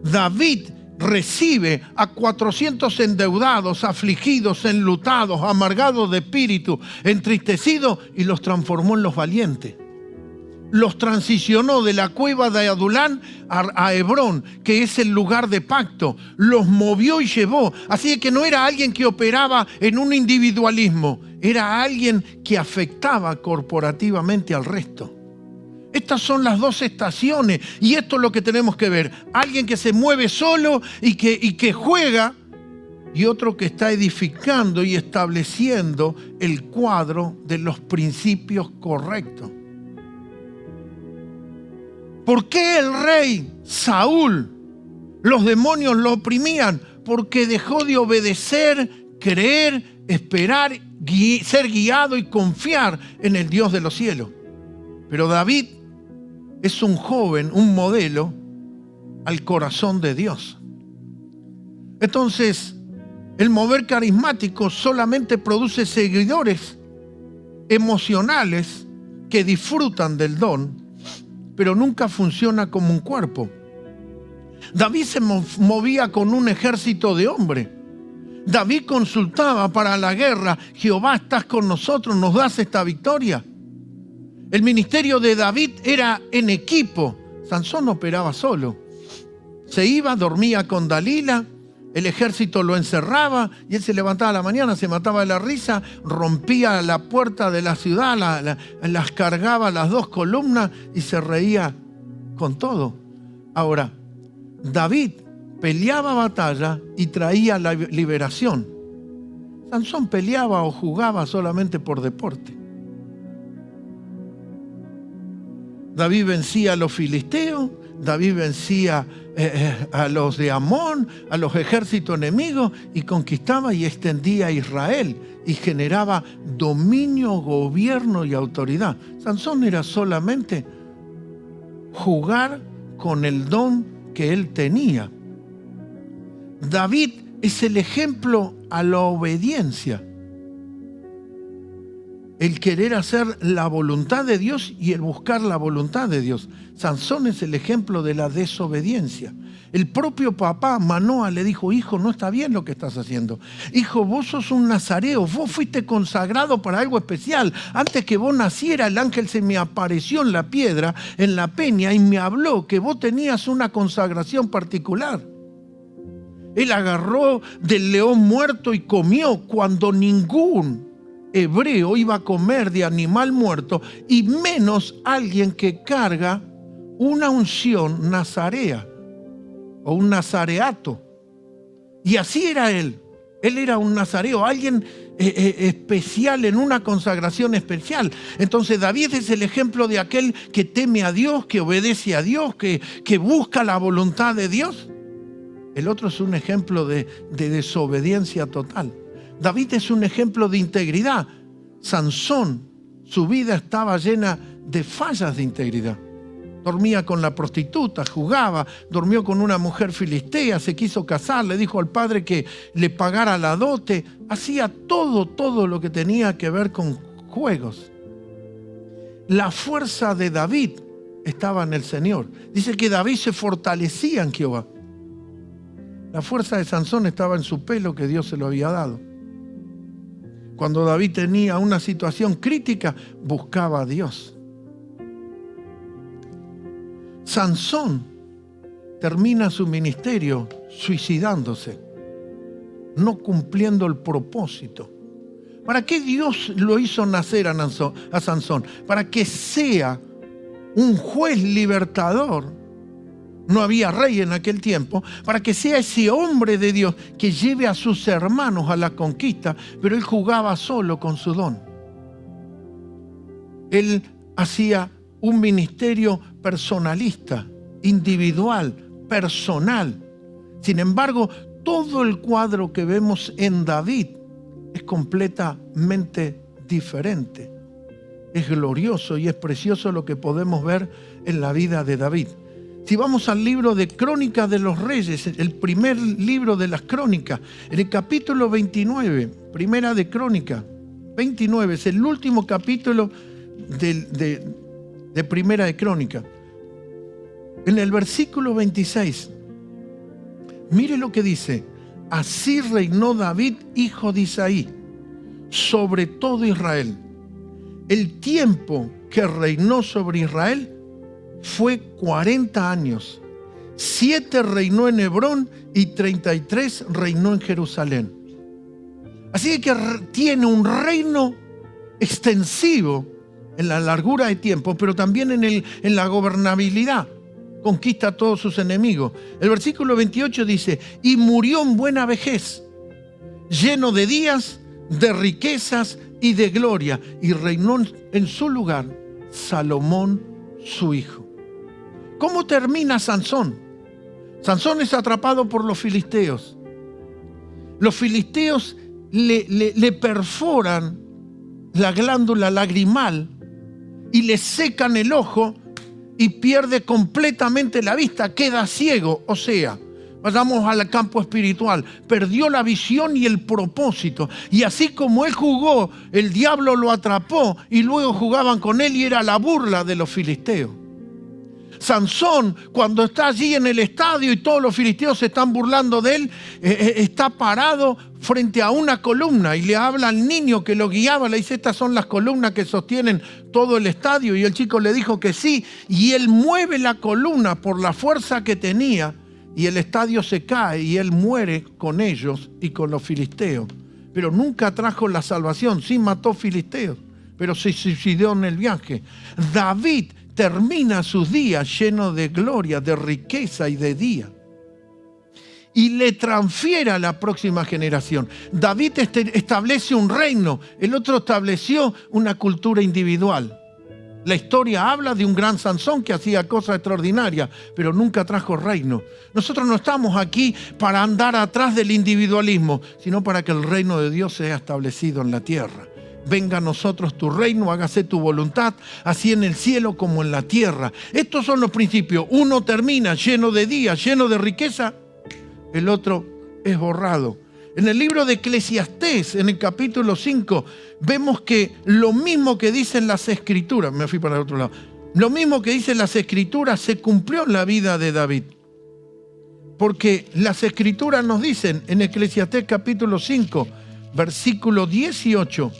David recibe a 400 endeudados, afligidos, enlutados, amargados de espíritu, entristecidos, y los transformó en los valientes. Los transicionó de la cueva de Adulán a Hebrón, que es el lugar de pacto. Los movió y llevó. Así que no era alguien que operaba en un individualismo, era alguien que afectaba corporativamente al resto. Estas son las dos estaciones y esto es lo que tenemos que ver. Alguien que se mueve solo y que juega, y otro que está edificando y estableciendo el cuadro de los principios correctos. ¿Por qué el rey Saúl, los demonios lo oprimían? Porque dejó de obedecer, creer, esperar, ser guiado y confiar en el Dios de los cielos. Pero David es un joven, un modelo al corazón de Dios. Entonces, el mover carismático solamente produce seguidores emocionales que disfrutan del don, pero nunca funciona como un cuerpo. David se movía con un ejército de hombres. David consultaba para la guerra, Jehová, ¿estás con nosotros? ¿Nos das esta victoria? El ministerio de David era en equipo. Sansón operaba solo. Se iba, dormía con Dalila, el ejército lo encerraba y él se levantaba a la mañana, se mataba de la risa, rompía la puerta de la ciudad, las cargaba las dos columnas y se reía con todo. Ahora, David peleaba batalla y traía la liberación. Sansón peleaba o jugaba solamente por deporte. David vencía a los filisteos, David vencía a los de Amón, a los ejércitos enemigos, y conquistaba y extendía a Israel y generaba dominio, gobierno y autoridad. Sansón era solamente jugar con el don que él tenía. David es el ejemplo a la obediencia. El querer hacer la voluntad de Dios y el buscar la voluntad de Dios. Sansón es el ejemplo de la desobediencia. El propio papá, Manoa, le dijo, hijo, no está bien lo que estás haciendo. Hijo, vos sos un nazareo, vos fuiste consagrado para algo especial. Antes que vos naciera, el ángel se me apareció en la piedra, en la peña, y me habló que vos tenías una consagración particular. Él agarró del león muerto y comió cuando ningún hebreo iba a comer de animal muerto, y menos alguien que carga una unción nazarea o un nazareato. Y así era él. Él era un nazareo, alguien especial en una consagración especial. Entonces David es el ejemplo de aquel que teme a Dios, que obedece a Dios, que busca la voluntad de Dios. El otro es un ejemplo de desobediencia total. David es un ejemplo de integridad. Sansón, su vida estaba llena de fallas de integridad. Dormía con la prostituta, jugaba, durmió con una mujer filistea, se quiso casar, le dijo al padre que le pagara la dote. Hacía todo lo que tenía que ver con juegos. La fuerza de David estaba en el Señor. Dice que David se fortalecía en Jehová. La fuerza de Sansón estaba en su pelo que Dios se lo había dado. Cuando David tenía una situación crítica, buscaba a Dios. Sansón termina su ministerio suicidándose, no cumpliendo el propósito. ¿Para qué Dios lo hizo nacer a Sansón? Para que sea un juez libertador. No había rey en aquel tiempo. Para que sea ese hombre de Dios que lleve a sus hermanos a la conquista, pero él jugaba solo con su don. Él hacía un ministerio personalista, individual, personal. Sin embargo, todo el cuadro que vemos en David es completamente diferente. Es glorioso y es precioso lo que podemos ver en la vida de David. Si vamos al libro de Crónicas de los Reyes, el primer libro de las Crónicas, en el capítulo 29, primera de Crónicas, 29, es el último capítulo de Primera de Crónica. En el versículo 26, mire lo que dice: así reinó David, hijo de Isaí, sobre todo Israel. El tiempo que reinó sobre Israel fue 40 años. 7 reinó en Hebrón y 33 reinó en Jerusalén. Así que tiene un reino extensivo en la largura de tiempo, pero también en la gobernabilidad. Conquista a todos sus enemigos. El versículo 28 dice: y murió en buena vejez, lleno de días, de riquezas y de gloria, y reinó en su lugar Salomón, su hijo. ¿Cómo termina Sansón? Sansón es atrapado por los filisteos. Los filisteos le perforan la glándula lagrimal y le secan el ojo y pierde completamente la vista, queda ciego. O sea, vayamos al campo espiritual, perdió la visión y el propósito. Y así como él jugó, el diablo lo atrapó y luego jugaban con él y era la burla de los filisteos. Sansón, cuando está allí en el estadio y todos los filisteos se están burlando de él, está parado frente a una columna y le habla al niño que lo guiaba, le dice: estas son las columnas que sostienen todo el estadio. Y el chico le dijo que sí, y él mueve la columna por la fuerza que tenía y el estadio se cae y él muere con ellos y con los filisteos. Pero nunca trajo la salvación. Sí mató filisteos, pero se suicidó en el viaje. David termina sus días lleno de gloria, de riqueza y de día. Y le transfiere a la próxima generación. David establece un reino, el otro estableció una cultura individual. La historia habla de un gran Sansón que hacía cosas extraordinarias, pero nunca trajo reino. Nosotros no estamos aquí para andar atrás del individualismo, sino para que el reino de Dios sea establecido en la tierra. Venga a nosotros tu reino, hágase tu voluntad, así en el cielo como en la tierra. Estos son los principios. Uno termina lleno de días, lleno de riqueza, el otro es borrado. En el libro de Eclesiastés, en el capítulo 5, vemos que lo mismo que dicen las Escrituras, me fui para el otro lado, lo mismo que dicen las Escrituras se cumplió en la vida de David. Porque las Escrituras nos dicen en Eclesiastés capítulo 5, versículo 18,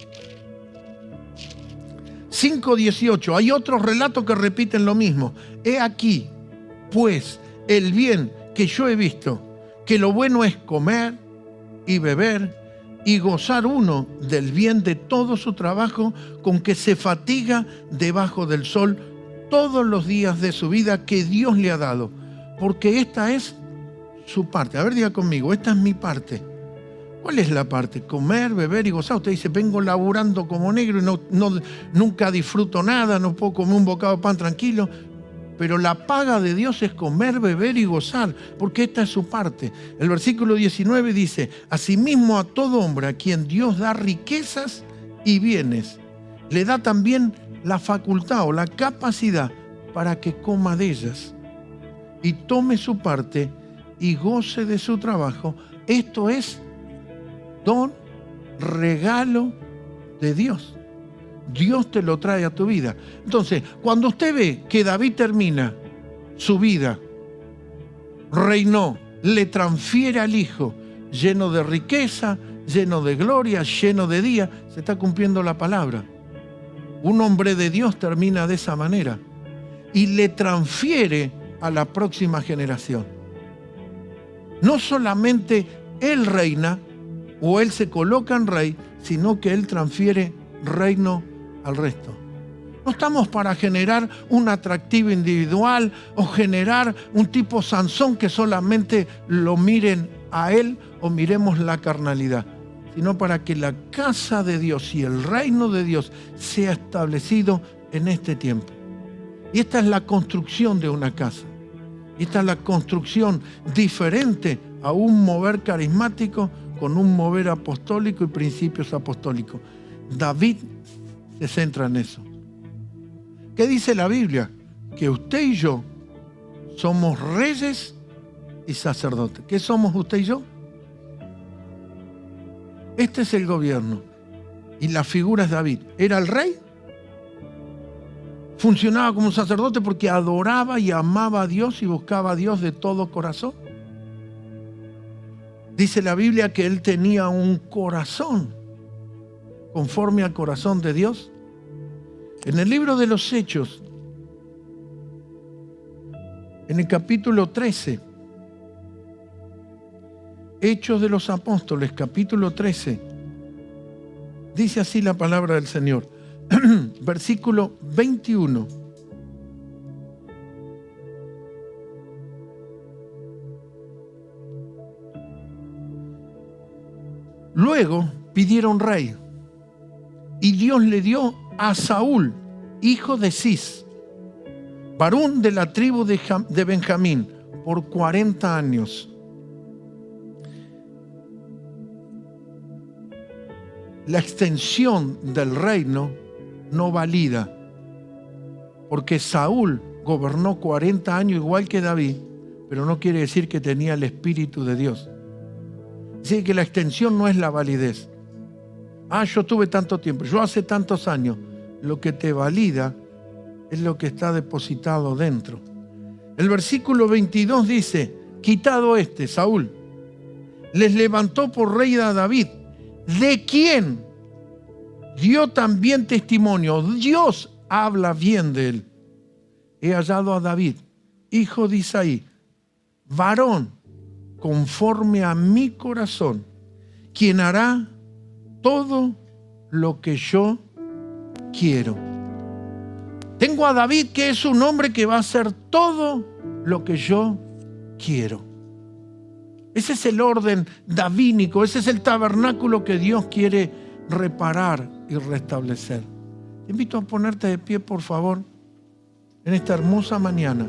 5:18, hay otros relatos que repiten lo mismo. He aquí, pues, el bien que yo he visto, que lo bueno es comer y beber y gozar uno del bien de todo su trabajo con que se fatiga debajo del sol todos los días de su vida que Dios le ha dado, porque esta es su parte. A ver, diga conmigo, esta es mi parte. ¿Cuál es la parte? Comer, beber y gozar. Usted dice: vengo laburando como negro y nunca disfruto nada, no puedo comer un bocado de pan tranquilo. Pero la paga de Dios es comer, beber y gozar, porque esta es su parte. El versículo 19 dice: asimismo a todo hombre a quien Dios da riquezas y bienes, le da también la facultad o la capacidad para que coma de ellas y tome su parte y goce de su trabajo. Esto es don, regalo de Dios. Dios te lo trae a tu vida. Entonces, cuando usted ve que David termina su vida, reinó, le transfiere al hijo, lleno de riqueza, lleno de gloria, lleno de día, se está cumpliendo la palabra. Un hombre de Dios termina de esa manera y le transfiere a la próxima generación. No solamente él reina o él se coloca en rey, sino que él transfiere reino al resto. No estamos para generar un atractivo individual o generar un tipo Sansón que solamente lo miren a él o miremos la carnalidad, sino para que la casa de Dios y el reino de Dios sea establecido en este tiempo. Y esta es la construcción de una casa. Esta es la construcción diferente a un mover carismático con un mover apostólico y principios apostólicos. David se centra en eso. ¿Qué dice la Biblia? Que usted y yo somos reyes y sacerdotes. ¿Qué somos usted y yo? Este es el gobierno. Y la figura es David. ¿Era el rey? Funcionaba como un sacerdote porque adoraba y amaba a Dios y buscaba a Dios de todo corazón. Dice la Biblia que él tenía un corazón conforme al corazón de Dios. En el libro de los Hechos, en el capítulo 13, Hechos de los Apóstoles, capítulo 13, dice así la palabra del Señor, versículo 21. Luego pidieron rey, y Dios le dio a Saúl, hijo de Cis, varón de la tribu de Benjamín, por 40 años. La extensión del reino no valida, porque Saúl gobernó 40 años igual que David, pero no quiere decir que tenía el Espíritu de Dios. Así que la extensión no es la validez. Yo tuve tanto tiempo, yo hace tantos años. Lo que te valida es lo que está depositado dentro. El versículo 22 dice, quitado Saúl, les levantó por rey a David, de quien dio también testimonio. Dios habla bien de él. He hallado a David, hijo de Isaí, varón conforme a mi corazón, quien hará todo lo que yo quiero. Tengo a David, que es un hombre que va a hacer todo lo que yo quiero. Ese es el orden davínico, ese es el tabernáculo que Dios quiere reparar y restablecer. Te invito a ponerte de pie, por favor, en esta hermosa mañana.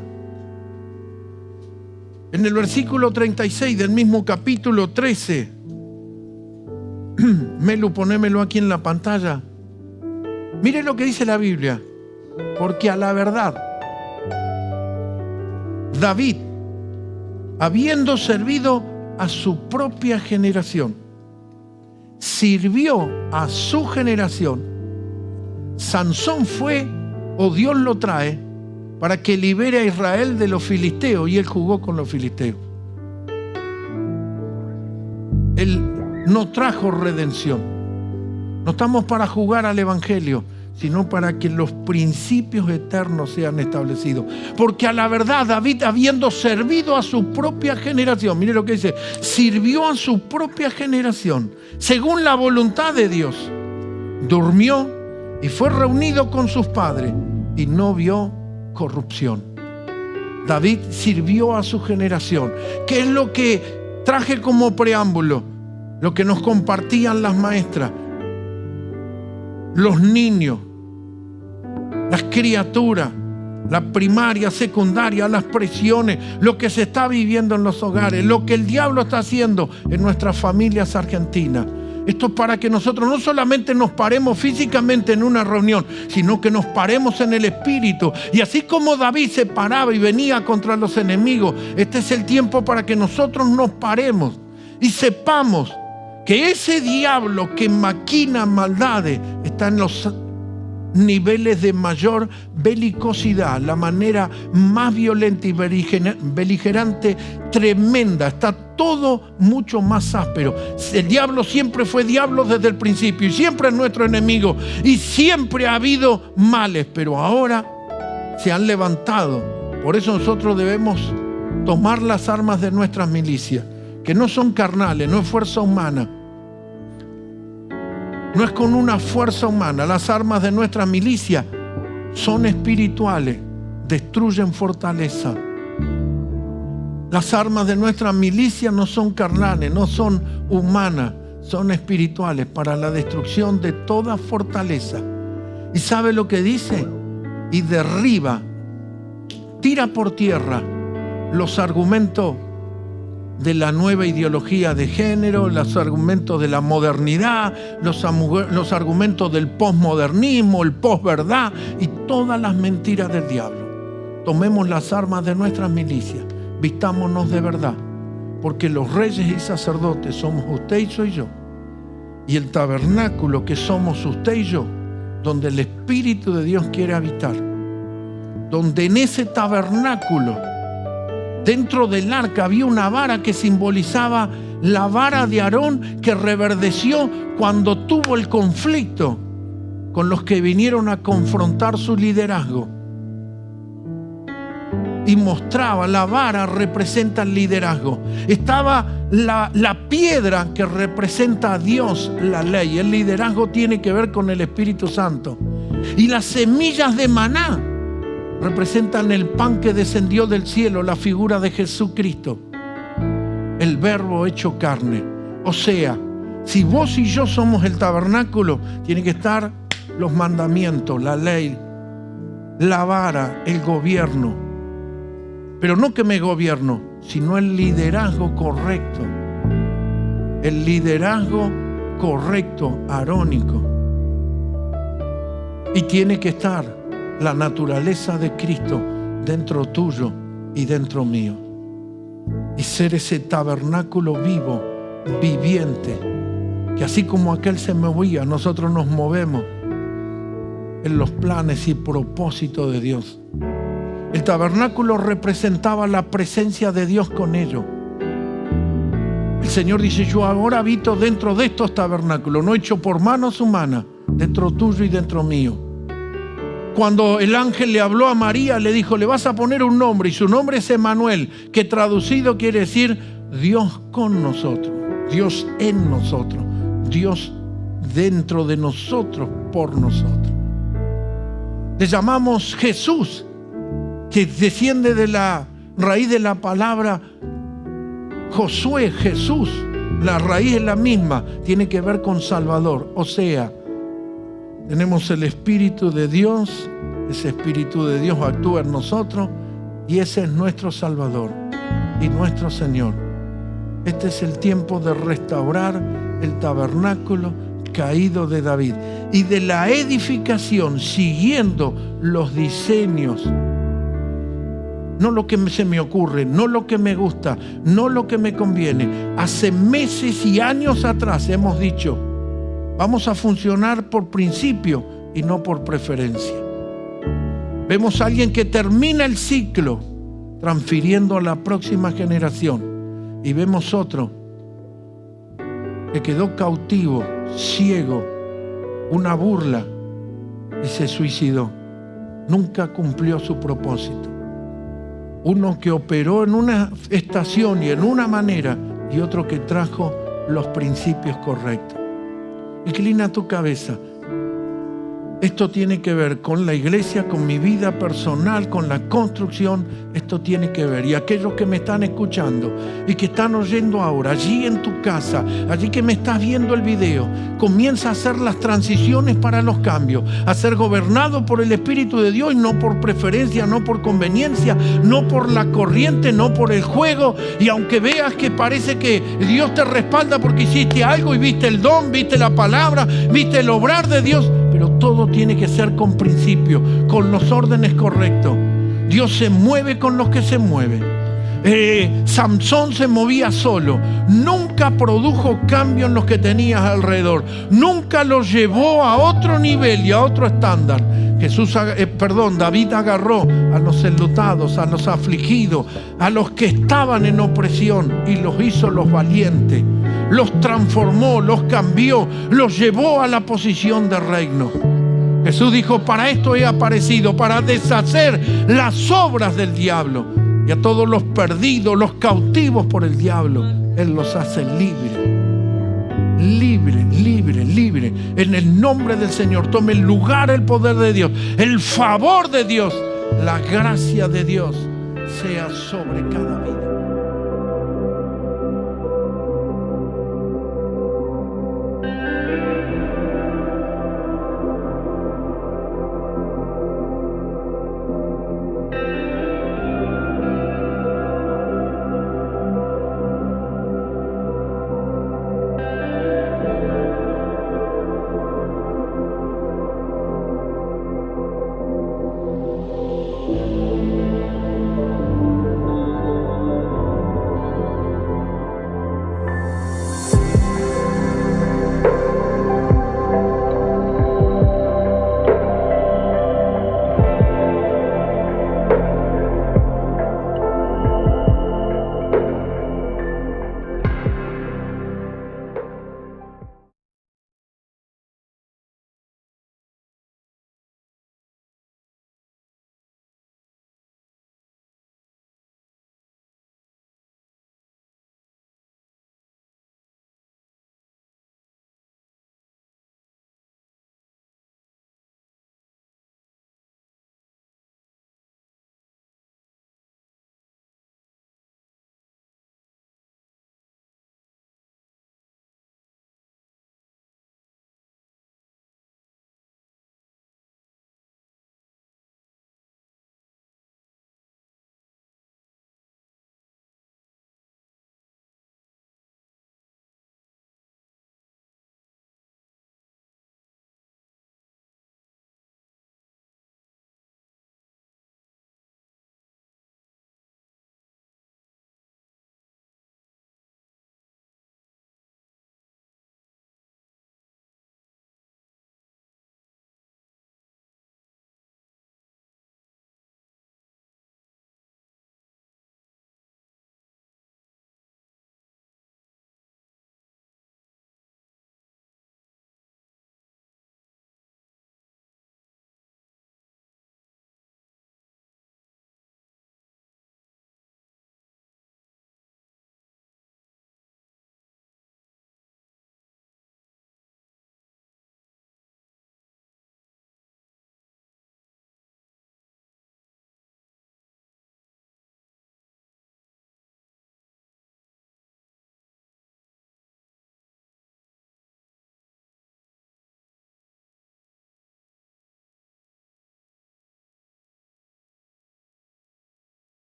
En el versículo 36 del mismo capítulo 13, Melu, ponémelo aquí en la pantalla. Mire lo que dice la Biblia. Porque a la verdad, David, habiendo servido a su propia generación, sirvió a su generación. Sansón fue, o Dios lo trae, para que libere a Israel de los filisteos, y él jugó con los filisteos. Él no trajo redención. No estamos para jugar al evangelio, sino para que los principios eternos sean establecidos. Porque a la verdad, David, habiendo servido a su propia generación, mire lo que dice, sirvió a su propia generación, según la voluntad de Dios, durmió y fue reunido con sus padres y no vio corrupción. David sirvió a su generación. ¿Qué es lo que traje como preámbulo? Lo que nos compartían las maestras. Los niños, las criaturas, la primaria, secundaria, las presiones, lo que se está viviendo en los hogares, lo que el diablo está haciendo en nuestras familias argentinas. Esto es para que nosotros no solamente nos paremos físicamente en una reunión, sino que nos paremos en el espíritu. Y así como David se paraba y venía contra los enemigos, este es el tiempo para que nosotros nos paremos y sepamos que ese diablo que maquina maldades está en los niveles de mayor belicosidad, la manera más violenta y beligerante, tremenda. Está todo mucho más áspero. El diablo siempre fue diablo desde el principio y siempre es nuestro enemigo y siempre ha habido males, pero ahora se han levantado. Por eso nosotros debemos tomar las armas de nuestras milicias, que no son carnales, no es fuerza humana. No es con una fuerza humana. Las armas de nuestra milicia son espirituales, destruyen fortaleza. Las armas de nuestra milicia no son carnales, no son humanas, son espirituales para la destrucción de toda fortaleza. ¿Y sabe lo que dice? Y derriba, tira por tierra los argumentos de la nueva ideología de género, los argumentos de la modernidad, los argumentos del posmodernismo, el posverdad y todas las mentiras del diablo. Tomemos las armas de nuestras milicias, vistámonos de verdad, porque los reyes y sacerdotes somos usted y soy yo, y el tabernáculo que somos usted y yo, donde el Espíritu de Dios quiere habitar, donde en ese tabernáculo, dentro del arca había una vara que simbolizaba la vara de Aarón que reverdeció cuando tuvo el conflicto con los que vinieron a confrontar su liderazgo. Y mostraba, la vara representa el liderazgo. Estaba la piedra que representa a Dios, la ley. El liderazgo tiene que ver con el Espíritu Santo. Y las semillas de maná representan el pan que descendió del cielo, la figura de Jesucristo, el verbo hecho carne. O sea, si vos y yo somos el tabernáculo, tienen que estar los mandamientos, la ley, la vara, el gobierno. Pero no que me gobierno, sino el liderazgo correcto. El liderazgo correcto, arónico. Y tiene que estar la naturaleza de Cristo dentro tuyo y dentro mío. Y ser ese tabernáculo vivo, viviente, que así como aquel se movía, nosotros nos movemos en los planes y propósitos de Dios. El tabernáculo representaba la presencia de Dios con ellos. El Señor dice: yo ahora habito dentro de estos tabernáculos, no hecho por manos humanas, dentro tuyo y dentro mío. Cuando el ángel le habló a María, le dijo: le vas a poner un nombre, y su nombre es Emmanuel, que traducido quiere decir Dios con nosotros, Dios en nosotros, Dios dentro de nosotros, por nosotros. Le llamamos Jesús, que desciende de la raíz de la palabra Josué, Jesús. La raíz es la misma, tiene que ver con Salvador. O sea, tenemos el Espíritu de Dios, ese Espíritu de Dios actúa en nosotros y ese es nuestro Salvador y nuestro Señor. Este es el tiempo de restaurar el tabernáculo caído de David y de la edificación siguiendo los diseños. No lo que se me ocurre, no lo que me gusta, no lo que me conviene. Hace meses y años atrás hemos dicho: vamos a funcionar por principio y no por preferencia. Vemos a alguien que termina el ciclo transfiriendo a la próxima generación. Y vemos otro que quedó cautivo, ciego, una burla y se suicidó. Nunca cumplió su propósito. Uno que operó en una estación y en una manera, y otro que trajo los principios correctos. Inclina tu cabeza. Esto tiene que ver con la iglesia, con mi vida personal, con la construcción. Esto tiene que ver. Y aquellos que me están escuchando y que están oyendo ahora, allí en tu casa, allí que me estás viendo el video, comienza a hacer las transiciones para los cambios, a ser gobernado por el Espíritu de Dios y no por preferencia, no por conveniencia, no por la corriente, no por el juego. Y aunque veas que parece que Dios te respalda porque hiciste algo y viste el don, viste la palabra, viste el obrar de Dios, pero todo tiene que ser con principio, con los órdenes correctos. Dios se mueve con los que se mueven. Samson se movía solo, nunca produjo cambio en los que tenías alrededor, nunca los llevó a otro nivel y a otro estándar. David agarró a los enlutados, a los afligidos, a los que estaban en opresión y los hizo los valientes. Los transformó, los cambió, los llevó a la posición de reino. Jesús dijo: para esto he aparecido, para deshacer las obras del diablo. Y a todos los perdidos, los cautivos por el diablo, Él los hace libres. Libre, libre, libre. En el nombre del Señor, tome lugar el poder de Dios, el favor de Dios, la gracia de Dios sea sobre cada vida.